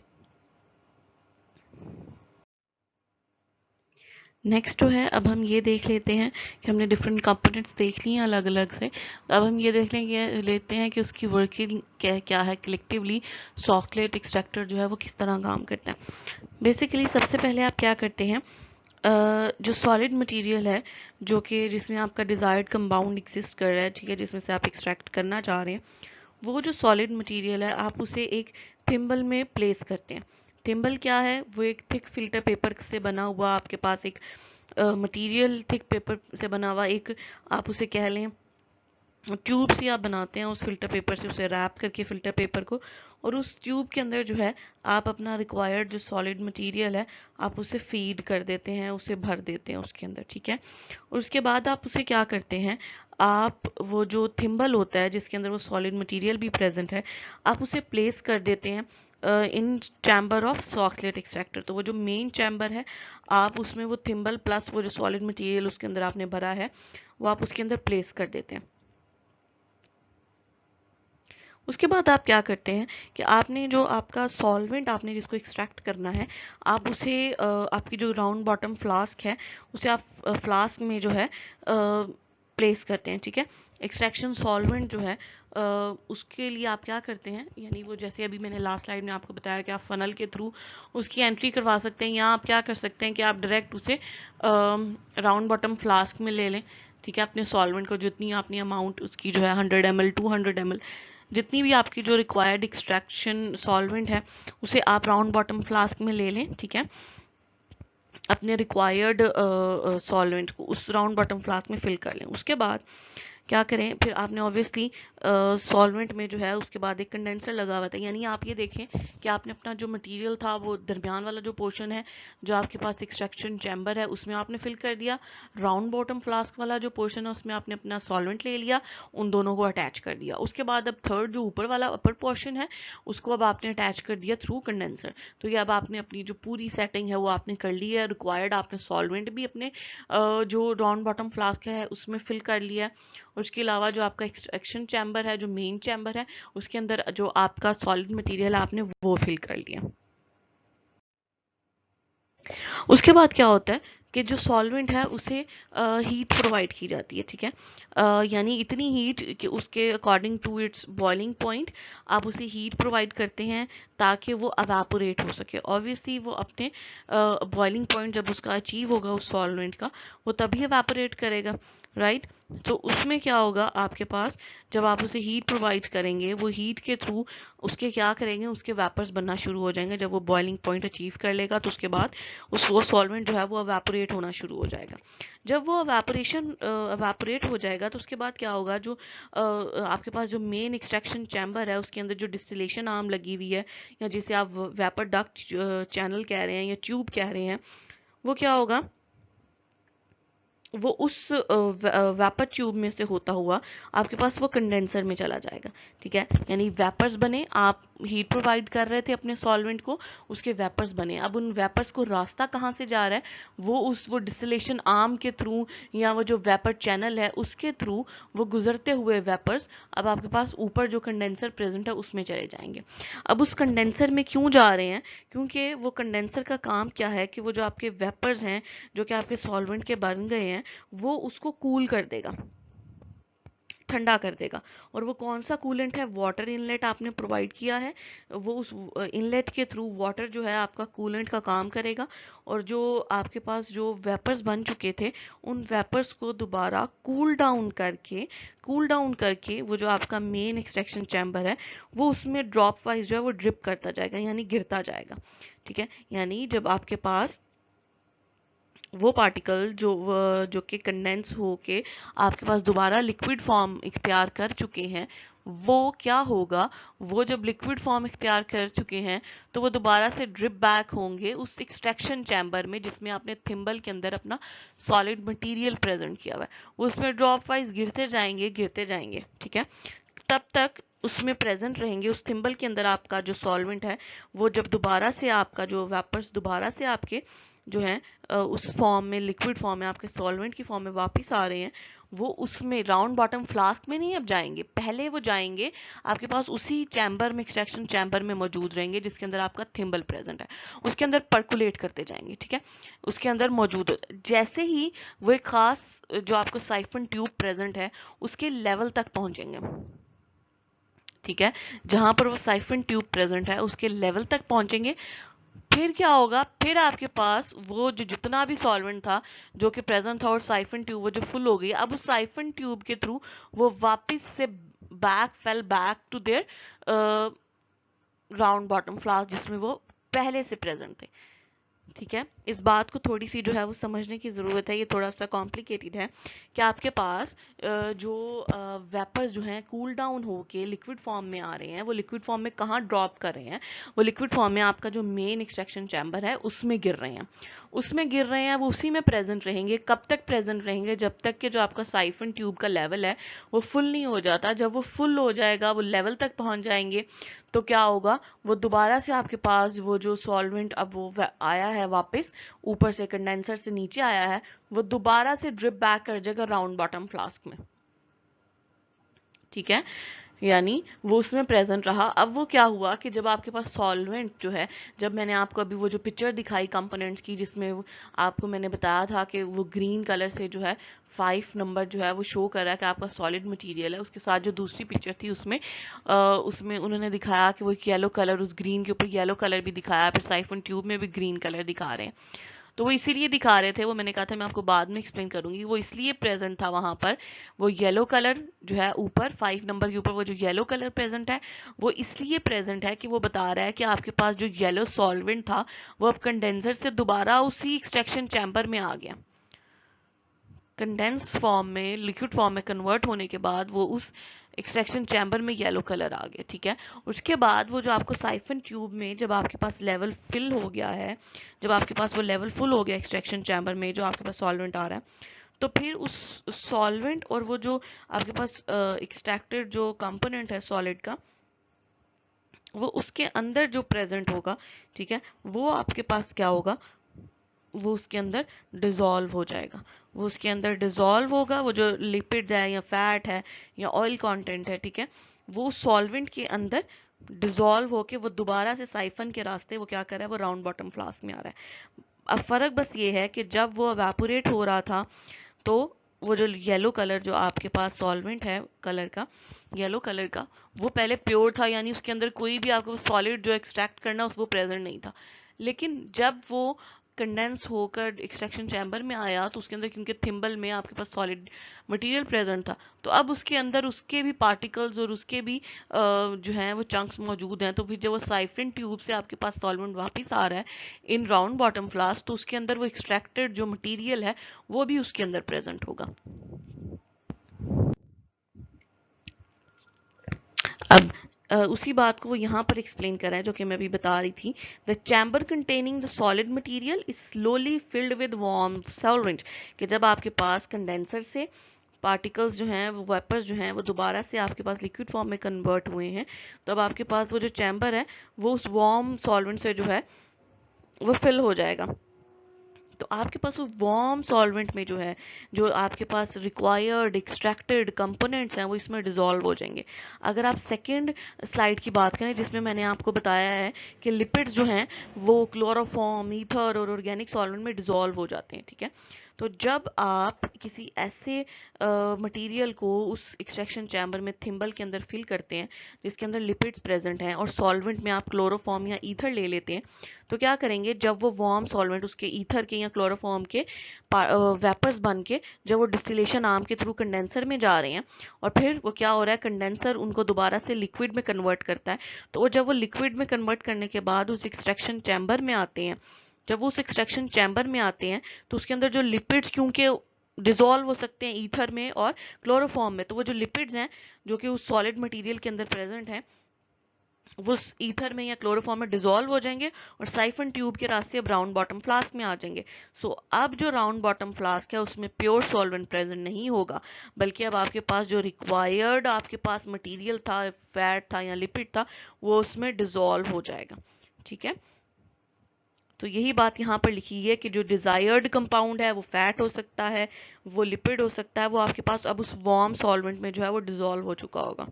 नेक्स्ट जो है अब हम ये देख लेते हैं कि हमने डिफरेंट कंपोनेंट्स देख ली हैं अलग अलग से। तो अब हम ये लेते हैं कि उसकी वर्किंग क्या क्या है कलेक्टिवली, चॉकलेट एक्सट्रैक्टर जो है वो किस तरह काम करता है। बेसिकली सबसे पहले आप क्या करते हैं, जो सॉलिड मटेरियल है जो कि जिसमें आपका डिज़ायर्ड कंपाउंड एग्जिस्ट कर रहा है, ठीक है, जिसमें से आप एक्सट्रैक्ट करना चाह रहे हैं, वो जो सॉलिड मटेरियल है आप उसे एक थिम्बल में प्लेस करते हैं। थिम्बल क्या है, वो एक थिक फिल्टर पेपर से बना हुआ आपके पास एक मटेरियल, थिक पेपर से बना हुआ एक, आप उसे कह लें ट्यूब से आप बनाते हैं उस फिल्टर पेपर से, उसे रैप करके फिल्टर पेपर को, और उस ट्यूब के अंदर जो है आप अपना रिक्वायर्ड जो सॉलिड मटेरियल है आप उसे फीड कर देते हैं, उसे भर देते हैं उसके अंदर। ठीक है, और उसके बाद आप उसे क्या करते हैं, आप वो जो थिम्बल होता है जिसके अंदर वो सॉलिड मटेरियल भी प्रेजेंट है आप उसे प्लेस कर देते हैं इन चैम्बर ऑफ चॉकलेट एक्सट्रैक्टर। तो वो जो मेन चैम्बर है आप उसमें वो थिम्बल प्लस वो जो सॉलिड मटेरियल उसके अंदर आपने भरा है वो आप उसके अंदर प्लेस कर देते हैं। उसके बाद आप क्या करते हैं कि आपने जो आपका सॉल्वेंट आपने जिसको एक्सट्रैक्ट करना है आप उसे आपकी जो राउंड बॉटम फ्लास्क है उसे आप फ्लास्क में जो है प्लेस करते हैं। ठीक है, एक्सट्रैक्शन सॉल्वेंट जो है उसके लिए आप क्या करते हैं, यानी वो जैसे अभी मैंने लास्ट स्लाइड में आपको बताया कि आप फनल के थ्रू उसकी एंट्री करवा सकते हैं, या आप क्या कर सकते हैं कि आप डायरेक्ट उसे राउंड बॉटम फ्लास्क में ले लें। ठीक है, अपने सॉल्वेंट को जितनी आपने अमाउंट उसकी जो है 100 ml 200 ml जितनी भी आपकी जो रिक्वायर्ड एक्सट्रैक्शन सॉल्वेंट है उसे आप राउंड बॉटम फ्लास्क में ले लें। ठीक है, अपने रिक्वायर्ड सॉल्वेंट को उस राउंड बॉटम फ्लास्क में फिल कर लें। उसके बाद क्या करें, फिर आपने ऑब्वियसली सॉल्वेंट में जो है उसके बाद एक कंडेंसर लगा हुआ था, यानी आप ये देखें कि आपने अपना जो मटेरियल था वो दरमियान वाला जो पोर्शन है जो आपके पास एक्सट्रैक्शन चैम्बर है उसमें आपने फिल कर दिया, राउंड बॉटम फ्लास्क वाला जो पोर्शन है उसमें आपने अपना सॉल्वेंट ले लिया, उन दोनों को अटैच कर दिया। उसके बाद अब थर्ड जो ऊपर वाला अपर पोर्शन है उसको अब आपने अटैच कर दिया थ्रू कंडेंसर। तो ये अब आपने अपनी जो पूरी सेटिंग है वो आपने कर ली है। रिक्वायर्ड आपने सॉल्वेंट भी अपने जो राउंड बॉटम फ्लास्क है उसमें फिल कर लिया है। उसके अलावा जो आपका एक्सट्रैक्शन चैम्बर है, जो मेन चैम्बर है, उसके अंदर जो आपका सॉलिड मटेरियल आपने वो फिल कर लिया। उसके बाद क्या होता है कि जो सॉल्वेंट है उसे हीट प्रोवाइड की जाती है, ठीक है, यानी इतनी हीट कि उसके according to its boiling point आप उसे हीट प्रोवाइड करते हैं ताकि वो अवेपोरेट हो सके। ऑब्वियसली वो अपने बॉइलिंग पॉइंट जब उसका अचीव होगा उस सॉल्वेंट का, वो तभी अवेपोरेट करेगा, राइट। तो उसमें क्या होगा आपके पास, जब आप उसे हीट प्रोवाइड करेंगे वो हीट के थ्रू उसके क्या करेंगे, उसके वेपर्स बनना शुरू हो जाएंगे। जब वो बॉइलिंग पॉइंट अचीव कर लेगा तो उसके बाद वो सॉल्वेंट जो है वो अवेपोरेट होना शुरू हो जाएगा। जब वो अवेपोरेट हो जाएगा तो उसके बाद क्या होगा, जो आपके पास जो मेन एक्सट्रैक्शन चैम्बर है उसके अंदर जो डिस्टिलेशन आर्म लगी हुई है, या जिसे आप वेपर डक्ट चैनल कह रहे हैं या ट्यूब कह रहे हैं, वो क्या होगा, वो उस वेपर ट्यूब में से होता हुआ आपके पास वो कंडेंसर में चला जाएगा, ठीक है। यानी वेपर्स बने, आप हीट प्रोवाइड कर रहे थे अपने सॉल्वेंट को, उसके वेपर्स बने। अब उन वेपर्स को रास्ता कहाँ से जा रहा है, वो डिस्टिलेशन आर्म के थ्रू या वो जो वेपर चैनल है उसके थ्रू वो गुजरते हुए वेपर्स अब आपके पास ऊपर जो कंडेंसर प्रेजेंट है उसमें चले जाएंगे। अब उस कंडेंसर में क्यों जा रहे हैं, क्योंकि वो कंडेंसर का काम क्या है कि वो जो आपके वेपर्स हैं जो कि आपके सॉल्वेंट के बन गए हैं वो उसको कूल कर देगा, ठंडा कर देगा। और वो कौन सा कूलेंट है, वाटर इनलेट आपने प्रोवाइड किया है, वो उस इनलेट के थ्रू वाटर जो है आपका कूलेंट का काम करेगा। और जो आपके पास जो वेपर्स बन चुके थे उन वेपर्स को दोबारा कूल डाउन करके वो जो आपका मेन एक्सट्रैक्शन चैम्बर है वो उसमें ड्रॉप वाइज जो है वो ड्रिप करता जाएगा, यानी गिरता जाएगा, ठीक है। यानी जब आपके पास वो पार्टिकल जो कि कंडेंस होके आपके पास दोबारा लिक्विड फॉर्म इख्तियार कर चुके हैं, वो क्या होगा, वो जब लिक्विड फॉर्म इख्तियार कर चुके हैं तो वो दोबारा से ड्रिप बैक होंगे उस एक्सट्रैक्शन चैम्बर में जिसमें आपने थिम्बल के अंदर अपना सॉलिड मटेरियल प्रेजेंट किया हुआ है। उसमें ड्रॉप वाइज गिरते जाएंगे, ठीक है। तब तक उसमें प्रेजेंट रहेंगे, उस थिम्बल के अंदर आपका जो सॉल्वेंट है वो जब दोबारा से आपका जो वेपर्स दोबारा से आपके जो है उस फॉर्म में, लिक्विड फॉर्म में, आपके सॉल्वेंट की फॉर्म में वापस आ रहे हैं, वो उसमें राउंड बॉटम फ्लास्क में नहीं अब जाएंगे, पहले वो जाएंगे आपके पास उसी चैम्बर में, एक्सट्रैक्शन चैम्बर में मौजूद रहेंगे जिसके अंदर आपका थिम्बल प्रेजेंट है, उसके अंदर पर्कुलेट करते जाएंगे, ठीक है, उसके अंदर मौजूद जैसे ही वो एक खास जो आपको साइफन ट्यूब प्रेजेंट है उसके लेवल तक पहुंचेंगे, ठीक है, जहां पर वो साइफन ट्यूब प्रेजेंट है उसके लेवल तक पहुंचेंगे। फिर क्या होगा, फिर आपके पास वो जो जितना भी सॉल्वेंट था जो कि प्रेजेंट था और साइफन ट्यूब वो जो फुल हो गई, अब उस साइफन ट्यूब के थ्रू वो वापस से fell back to their round bottom flask जिसमें वो पहले से प्रेजेंट थे, ठीक है। इस बात को थोड़ी सी जो है वो समझने की ज़रूरत है, ये थोड़ा सा कॉम्प्लिकेटेड है कि आपके पास जो वेपर्स जो हैं कूल डाउन होके लिक्विड फॉर्म में आ रहे हैं, वो लिक्विड फॉर्म में कहाँ ड्रॉप कर रहे हैं, वो लिक्विड फॉर्म में आपका जो मेन एक्सट्रैक्शन चैम्बर है उसमें गिर रहे हैं, वो उसी में प्रेजेंट रहेंगे। कब तक प्रेजेंट रहेंगे, जब तक कि जो आपका साइफन ट्यूब का लेवल है वो फुल नहीं हो जाता। जब वो फुल हो जाएगा, वो लेवल तक पहुंच जाएंगे, तो क्या होगा, वो दोबारा से आपके पास वो जो सॉल्वेंट अब वो आया है वापस ऊपर से कंडेंसर से नीचे आया है, वो दोबारा से ड्रिप बैक कर जाएगा राउंड बॉटम फ्लास्क में, ठीक है। यानी वो उसमें प्रेजेंट रहा। अब वो क्या हुआ कि जब आपके पास सॉल्वेंट जो है, जब मैंने आपको अभी वो जो पिक्चर दिखाई कंपोनेंट्स की जिसमें आपको मैंने बताया था कि वो ग्रीन कलर से जो है 5 नंबर जो है वो शो कर रहा है कि आपका सॉलिड मटेरियल है, उसके साथ जो दूसरी पिक्चर थी उसमें उन्होंने दिखाया कि वो एक येलो कलर, उस ग्रीन के ऊपर येलो कलर भी दिखाया, फिर साइफन ट्यूब में भी ग्रीन कलर दिखा रहे हैं। तो वो इसीलिए दिखा रहे थे, वो मैंने कहा था मैं आपको बाद में एक्सप्लेन करूंगी, वो इसलिए प्रेजेंट था वहां पर, वो येलो कलर जो है ऊपर 5 नंबर के ऊपर वो जो येलो कलर प्रेजेंट है वो इसलिए प्रेजेंट है कि वो बता रहा है कि आपके पास जो येलो सॉल्वेंट था वो अब कंडेंसर से दोबारा उसी एक्सट्रैक्शन चैम्बर में आ गया, कंडेंस फॉर्म में, लिक्विड फॉर्म में कन्वर्ट होने के बाद वो उस एक्सट्रैक्शन चैम्बर में येलो कलर आ गया, ठीक है। उसके बाद वो जो आपको साइफन ट्यूब में जब आपके पास लेवल फिल हो गया है, जब आपके पास वो लेवल फुल हो गया एक्सट्रैक्शन चैम्बर में, जो आपके पास सॉल्वेंट आ रहा है, तो फिर उस सॉल्वेंट और वो जो आपके पास एक्सट्रैक्टेड जो कंपोनेंट है सॉलिड का, वो उसके अंदर जो प्रेजेंट होगा, ठीक है, वो आपके पास क्या होगा, वो उसके अंदर डिजोल्व हो जाएगा। वो उसके अंदर डिजोल्व होगा, वो जो लिपिड है या फैट है या ऑयल कंटेंट है, ठीक है, वो सॉल्वेंट के अंदर डिजोल्व होके वो दोबारा से साइफन के रास्ते वो क्या कर रहा है, वो राउंड बॉटम फ्लास्क में आ रहा है। अब फर्क बस ये है कि जब वो एवेपोरेट हो रहा था तो वो जो येलो कलर जो आपके पास सॉल्वेंट है कलर का, येलो कलर का, वो पहले प्योर था, यानी उसके अंदर कोई भी आपको सॉलिड जो एक्सट्रैक्ट करना वो प्रेजेंट नहीं था। लेकिन जब वो कंडेंस होकर एक्सट्रैक्शन चैम्बर में आया तो उसके अंदर, क्योंकि थिम्बल में आपके पास सॉलिड मटेरियल प्रेजेंट था, तो अब उसके अंदर उसके भी पार्टिकल्स और उसके भी जो हैं वो चंक्स मौजूद हैं। तो फिर जब वो साइफन ट्यूब से आपके पास सॉल्वेंट वापस आ रहा है इन राउंड बॉटम फ्लास्क, तो उसके अंदर वो एक्सट्रैक्टेड जो मटेरियल है वो भी उसके अंदर प्रेजेंट होगा। अब उसी बात को वो यहाँ पर एक्सप्लेन कर रहा है जो कि मैं अभी बता रही थी। The chamber containing the solid material is slowly filled with warm solvent, कि जब आपके पास कंडेंसर से पार्टिकल्स जो हैं, वो वेपर्स जो हैं, वो दोबारा से आपके पास लिक्विड फॉर्म में कन्वर्ट हुए हैं, तो अब आपके पास वो जो चैम्बर है वो उस वार्म सॉल्वेंट से जो है वो फिल हो जाएगा। तो आपके पास वो वार्म सॉल्वेंट में जो है, जो आपके पास रिक्वायर्ड एक्सट्रैक्टेड कंपोनेंट्स हैं वो इसमें डिजोल्व हो जाएंगे। अगर आप सेकेंड स्लाइड की बात करें जिसमें मैंने आपको बताया है कि लिपिड्स जो हैं वो क्लोरोफॉर्म, ईथर और ऑर्गेनिक सॉल्वेंट में डिजोल्व हो जाते हैं, ठीक है। तो जब आप किसी ऐसे मटेरियल को उस एक्सट्रैक्शन चैम्बर में, थिम्बल के अंदर फिल करते हैं जिसके अंदर लिपिड्स प्रेजेंट हैं, और सॉल्वेंट में आप क्लोरोफॉर्म या ईथर ले लेते हैं, तो क्या करेंगे, जब वो वार्म सॉल्वेंट उसके ईथर के या क्लोरोफॉर्म के वेपर्स बन के जब वो डिस्टिलेशन आर्म के थ्रू कंडेंसर में जा रहे हैं, और फिर वो क्या हो रहा है, कंडेंसर उनको दोबारा से लिक्विड में कन्वर्ट करता है। तो वो जब वो लिक्विड में कन्वर्ट करने के बाद उस एक्सट्रैक्शन चैम्बर में आते हैं, जब वो उस एक्सट्रैक्शन चैम्बर में आते हैं तो उसके अंदर जो लिपिड्स, क्योंकि डिजोल्व हो सकते हैं ईथर में और क्लोरोफॉर्म में, तो वो जो लिपिड्स हैं जो कि उस सॉलिड मटेरियल के अंदर प्रेजेंट हैं, वो ईथर में या क्लोरोफॉर्म में डिजोल्व हो जाएंगे और साइफन ट्यूब के रास्ते अब राउंड बॉटम फ्लास्क में आ जाएंगे। सो अब जो राउंड बॉटम फ्लास्क है उसमें प्योर सॉल्वेंट प्रेजेंट नहीं होगा, बल्कि अब आपके पास जो रिक्वायर्ड आपके पास मटेरियल था, फैट था या लिपिड था, वो उसमें डिजोल्व हो जाएगा, ठीक है। तो यही बात यहाँ पर लिखी है कि जो डिजायर्ड कंपाउंड है वो फैट हो सकता है, वो लिपिड हो सकता है, वो आपके पास अब उस वार्म सॉल्वेंट में जो है वो डिजोल्व हो चुका होगा।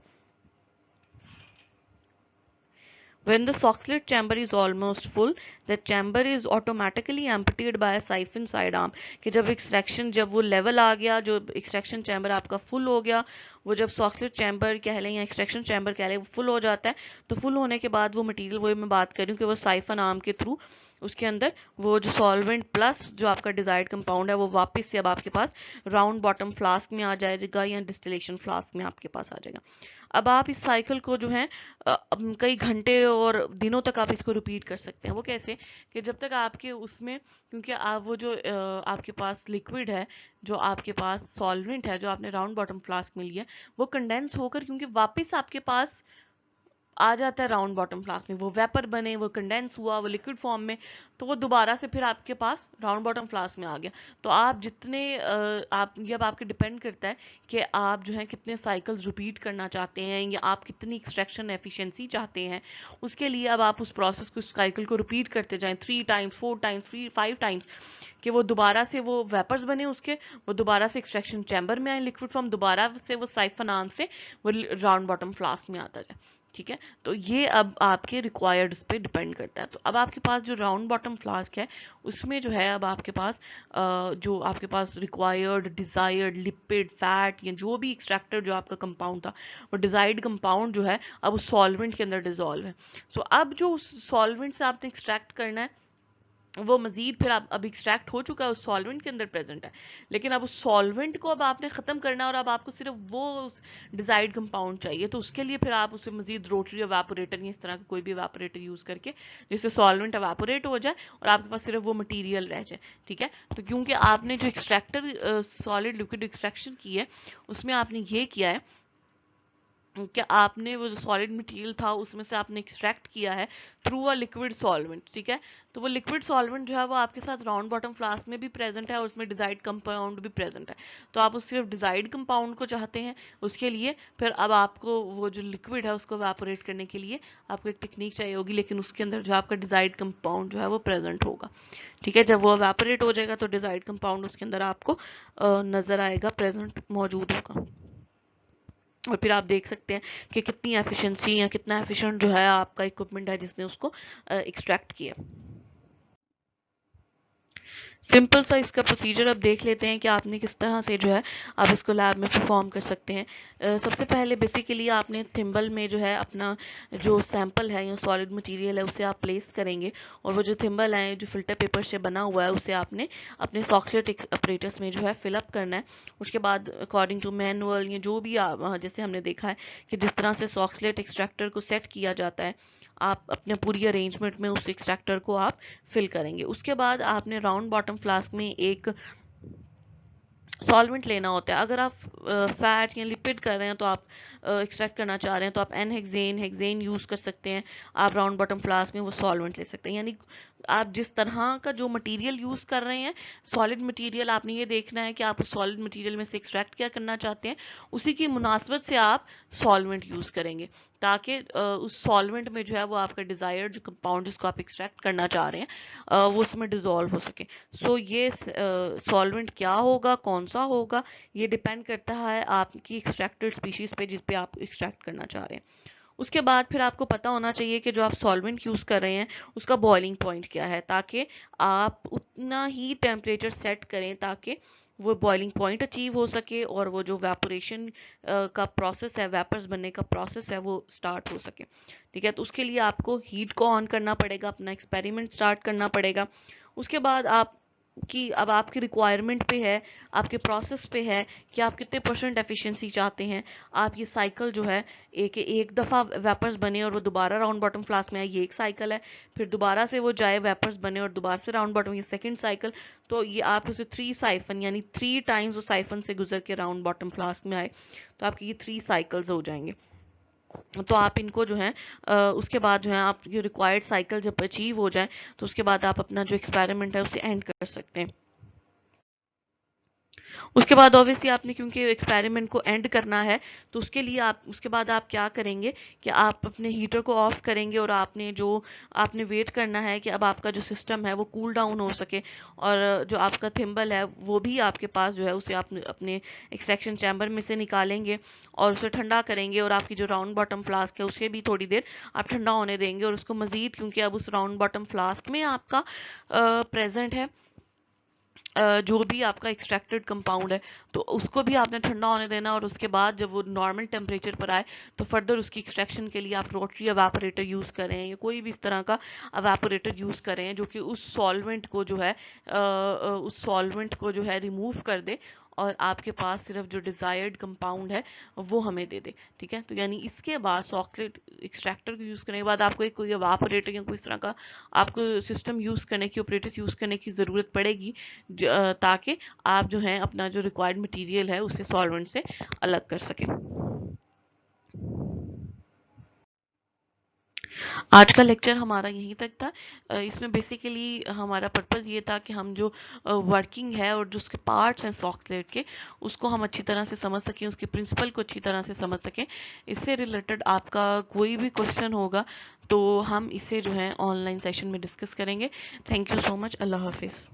When the Soxhlet chamber is almost full, the chamber is automatically emptied by a siphon side arm, कि जब एक्सट्रैक्शन, जब वो लेवल आ गया, जो एक्सट्रैक्शन चैम्बर आपका फुल हो गया, वो जब सॉक्सलेट चैम्बर कह लें या एक्सट्रैक्शन चैम्बर कह लें, वो फुल हो जाता है, तो फुल होने के बाद वो मटेरियल, वो मैं बात कर रही हूँ कि वो साइफन आर्म के थ्रू उसके अंदर वो जो सॉल्वेंट प्लस जो आपका डिजायर्ड कंपाउंड है वो वापस से अब आपके पास राउंड बॉटम फ्लास्क में आ जाएगा या डिस्टिलेशन फ्लास्क में आपके पास आ जाएगा। अब आप इस साइकिल को जो है कई घंटे और दिनों तक आप इसको रिपीट कर सकते हैं। वो कैसे, कि जब तक आपके उसमें, क्योंकि आप वो जो आपके पास लिक्विड है, जो आपके पास सॉल्वेंट है, जो आपने राउंड बॉटम फ्लास्क में लिया, वो कंडेंस होकर क्योंकि वापस आपके पास आ जाता है राउंड बॉटम फ्लास्क में, वो वेपर बने, वो कंडेंस हुआ, वो लिक्विड फॉर्म में, तो वो दोबारा से फिर आपके पास राउंड बॉटम फ्लास्क में आ गया। तो आप जितने आप, ये अब आपके डिपेंड करता है कि आप जो है कितने साइकिल्स रिपीट करना चाहते हैं या आप कितनी एक्सट्रैक्शन एफिशिएंसी चाहते हैं। उसके लिए अब आप उस प्रोसेस को, साइकिल को रिपीट करते जाएं 3 टाइम्स, 4 टाइम्स, 5 टाइम्स, कि वो दोबारा से वो वेपर्स बने उसके, वो दोबारा से एक्सट्रैक्शन चैम्बर में आए लिक्विड फॉर्म, दोबारा से वो साइफन आर्म से वो राउंड बॉटम फ्लास्क में आता जाए, ठीक है। तो ये अब आपके रिक्वायर्ड पे डिपेंड करता है। तो अब आपके पास जो राउंड बॉटम फ्लास्क है उसमें जो है अब आपके पास जो आपके पास रिक्वायर्ड, डिजायर्ड लिपिड, फैट या जो भी एक्सट्रैक्टेड जो आपका कंपाउंड था, वो डिजायर्ड कंपाउंड जो है अब उस सॉल्वेंट के अंदर डिजोल्व है। सो अब जो उस सॉल्वेंट से आपने एक्सट्रैक्ट करना है वो मजीद फिर आप अब एक्सट्रैक्ट हो चुका है, उस सॉल्वेंट के अंदर प्रेजेंट है, लेकिन अब उस सॉल्वेंट को अब आपने ख़त्म करना है और अब आपको सिर्फ वो डिजाइड कंपाउंड चाहिए, तो उसके लिए फिर आप उसे मजीद रोटरी एवापोरेटर या इस तरह का कोई भी एवापोरेटर यूज़ करके जिससे सॉल्वेंट एवापोरेट हो जाए और आपके पास सिर्फ वो मटीरियल रह जाए। ठीक है, तो क्योंकि आपने जो एक्सट्रैक्टर सॉलिड लिक्विड एक्सट्रैक्शन की है उसमें आपने ये किया है कि आपने वो जो सॉलिड मटेरियल था उसमें से आपने एक्सट्रैक्ट किया है थ्रू अ लिक्विड सॉल्वेंट। ठीक है, तो वो लिक्विड सॉल्वेंट जो है वो आपके साथ राउंड बॉटम फ्लास्क में भी प्रेजेंट है और उसमें डिजाइड कंपाउंड भी प्रेजेंट है। तो आप उस सिर्फ डिजाइड कंपाउंड को चाहते हैं, उसके लिए फिर अब आपको वो जो लिक्विड है उसको एवापोरेट करने के लिए आपको एक टेक्निक चाहिए होगी, लेकिन उसके अंदर जो आपका डिजाइड कंपाउंड जो है वो प्रेजेंट होगा। ठीक है, जब वो एवापोरेट हो जाएगा तो डिजाइड कंपाउंड उसके अंदर आपको नजर आएगा, प्रेजेंट मौजूद होगा। और फिर आप देख सकते हैं कि कितनी एफिशिएंसी या कितना एफिशिएंट जो है आपका इक्विपमेंट है जिसने उसको एक्सट्रैक्ट किया। सिंपल सा इसका प्रोसीजर अब देख लेते हैं कि आपने किस तरह से जो है आप इसको लैब में परफॉर्म कर सकते हैं। सबसे पहले बेसिकली आपने थिम्बल में जो है अपना जो सैंपल है या सॉलिड मटेरियल है उसे आप प्लेस करेंगे और वो जो थिम्बल है जो फिल्टर पेपर से बना हुआ है उसे आपने अपने सॉक्सलेट अपरेटस में जो है फिलअप करना है। उसके बाद अकॉर्डिंग टू मैनुअल या जो भी जैसे हमने देखा है कि जिस तरह से सॉक्सलेट एक्सट्रैक्टर को सेट किया जाता है आप अपने पूरी अरेंजमेंट में उस एक्सट्रैक्टर को आप फिल करेंगे। उसके बाद आपने राउंड बॉटम फ्लास्क में एक सॉल्वेंट लेना होता है। अगर आप फैट या लिपिड कर रहे हैं तो आप एक्सट्रैक्ट करना चाह रहे हैं तो आप एन हेक्सेन यूज़ कर सकते हैं। आप राउंड बॉटम फ्लास्क में वो सॉल्वेंट ले सकते हैं, यानी आप जिस तरह का जो मटेरियल यूज़ कर रहे हैं सॉलिड मटेरियल, आपने ये देखना है कि आप उस सॉलिड मटेरियल में से एक्सट्रैक्ट क्या करना चाहते हैं, उसी की मुनासबत से आप सॉल्वेंट यूज़ करेंगे ताकि उस सॉल्वेंट में जो है वो आपका डिज़ायर्ड जो कंपाउंड जिसको आप एक्सट्रैक्ट करना चाह रहे हैं वो उसमें डिजोल्व हो सके। सो ये सॉल्वेंट क्या होगा, कौन सा होगा, ये डिपेंड करता है आपकी एक्सट्रैक्टेड स्पीशीज पे जिस पे आप एक्सट्रैक्ट करना चाह रहे हैं। उसके बाद फिर आपको पता होना चाहिए कि जो आप सॉल्वेंट यूज़ कर रहे हैं उसका बॉइलिंग पॉइंट क्या है, ताकि आप उतना ही टेम्परेचर सेट करें ताकि वो बॉइलिंग पॉइंट अचीव हो सके और वो जो वेपोरेशन का प्रोसेस है, वेपर्स बनने का प्रोसेस है, वो स्टार्ट हो सके। ठीक है, तो उसके लिए आपको हीट को ऑन करना पड़ेगा, अपना एक्सपेरिमेंट स्टार्ट करना पड़ेगा। उसके बाद आप कि अब आपकी रिक्वायरमेंट पे है, आपके प्रोसेस पे है कि आप कितने % एफिशिएंसी चाहते हैं। आप ये साइकिल जो है एक दफ़ा वेपर्स बने और वो दोबारा राउंड बॉटम फ्लास्क में आए, ये एक साइकिल है। फिर दोबारा से वो जाए वेपर्स बने और दोबारा से राउंड बॉटम, ये सेकंड साइकिल। तो ये आप उसे 3 साइफन यानी 3 टाइम्स वो साइफन से गुजर के राउंड बॉटम फ्लास्क में आए, तो आपकी ये 3 साइकिल्स हो जाएंगे। तो आप इनको जो है उसके बाद जो है आप ये रिक्वायर्ड साइकिल जब अचीव हो जाए तो उसके बाद आप अपना जो एक्सपेरिमेंट है उसे एंड कर सकते हैं। उसके बाद ऑब्वियसली आपने क्योंकि एक्सपेरिमेंट को एंड करना है तो उसके लिए आप उसके बाद आप क्या करेंगे कि आप अपने हीटर को ऑफ करेंगे और आपने वेट करना है कि अब आपका जो सिस्टम है वो कूल डाउन हो सके और जो आपका थिम्बल है वो भी आपके पास जो है उसे आप अपने एक्सट्रैक्शन चैम्बर में से निकालेंगे और उसे ठंडा करेंगे और आपकी जो राउंड बॉटम फ्लास्क है उसे भी थोड़ी देर आप ठंडा होने देंगे और उसको मजीद क्योंकि अब उस राउंड बॉटम फ्लास्क में आपका प्रेजेंट है जो भी आपका एक्सट्रैक्टेड कंपाउंड है तो उसको भी आपने ठंडा होने देना और उसके बाद जब वो नॉर्मल टेम्परेचर पर आए तो फर्दर उसकी एक्सट्रैक्शन के लिए आप रोटरी एवापोरेटर यूज़ करें या कोई भी इस तरह का एवापोरेटर यूज़ करें जो कि उस सॉल्वेंट को जो है रिमूव कर दे और आपके पास सिर्फ जो डिजायर्ड कंपाउंड है वो हमें दे दे। ठीक है, तो यानी इसके बाद सॉक्सलेट एक्सट्रैक्टर को यूज़ करने के बाद आपको एक कोई एवापोरेटर या कोई इस तरह का आपको सिस्टम यूज़ करने की, ऑपरेटर्स यूज़ करने की ज़रूरत पड़ेगी ताकि आप जो है अपना जो रिक्वायर्ड मटेरियल है उसे सॉल्वेंट से अलग कर सकें। आज का लेक्चर हमारा यहीं तक था। इसमें बेसिकली हमारा पर्पज़ ये था कि हम जो वर्किंग है और जो उसके पार्ट्स हैं सॉक्सलेट के उसको हम अच्छी तरह से समझ सकें, उसके प्रिंसिपल को अच्छी तरह से समझ सकें। इससे रिलेटेड आपका कोई भी क्वेश्चन होगा तो हम इसे जो है ऑनलाइन सेशन में डिस्कस करेंगे। Thank you so much. अल्लाह हाफिज़।